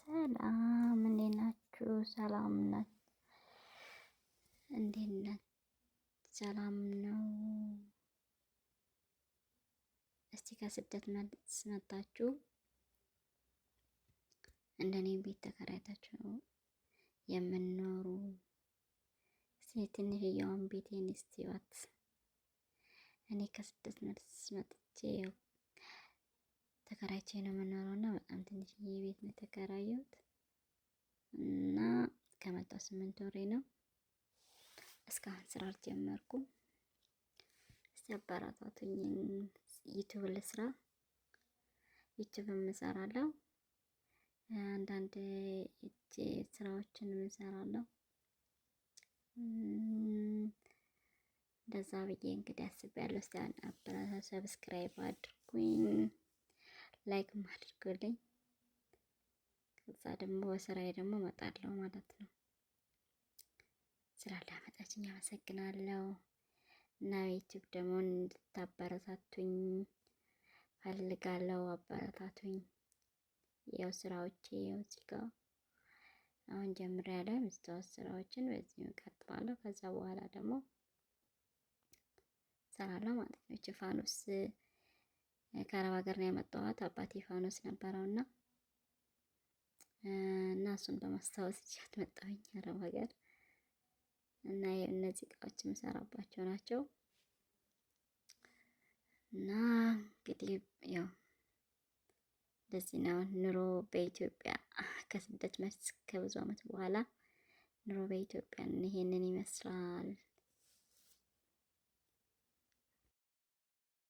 ሰላም እንዴት ናችሁ? ሰላም ናችሁ? እንዴት ናችሁ? ሰላም ነው? እስቲ ከስደት መልስ መጣችሁ እንደኔ ቤት ተከራይታችሁ ነው የምንኖሩ? እስቲ ትንሽዬዋን ቤቴን እስቲ ዋት እኔ ከስደት መልስ መጥቼ ተከራይቼ ነው የምኖረው እና በጣም ትንሽዬ ቤት ነው የተከራየሁት እና ከመጣሁ 8 ወሬ ነው። እስካሁን ስራ አልጀመርኩም። እስቲ አበረታቱኝ። ዩቲዩብ ልስራ፣ ዩቲዩብ እሰራለሁ፣ አንዳንድ እጅ ስራዎችን እሰራለሁ። እንደዛ ብዬ እንግዲህ አስቤያለሁ። እስቲ አበረታቱ፣ ሰብስክራይብ አድርጉኝ፣ ላይክም አድርጉልኝ። ከዛ ደግሞ በስራዬ ደግሞ እመጣለሁ ማለት ነው። ስላዳመጣችኝ አመሰግናለሁ እና ዩቲዩብ ደግሞ እንድታበረታቱኝ ፈልጋለሁ። አበረታቱኝ። ያው ስራዎቼ ያው እዚህ ጋር አሁን ጀምሬያለሁ። መስታወት ስራዎችን በዚህ እቀጥላለሁ። ከዛ በኋላ ደግሞ እሰራለሁ ማለት ነው። እቺ ፋኖስ ከአረብ ሀገር ነው ያመጣኋት። አባቴ ፋኖስ ነበረውና እና እሱን በማስታወስ ይቻት መጣሁኝ አረብ ሀገር እና እነዚህ እቃዎች የምሰራባቸው ናቸው። እና እንግዲህ ያው እንደዚህ ነው ኑሮ በኢትዮጵያ ከስደት መልስ ከብዙ ዓመት በኋላ ኑሮ በኢትዮጵያ ይሄንን ይመስላል።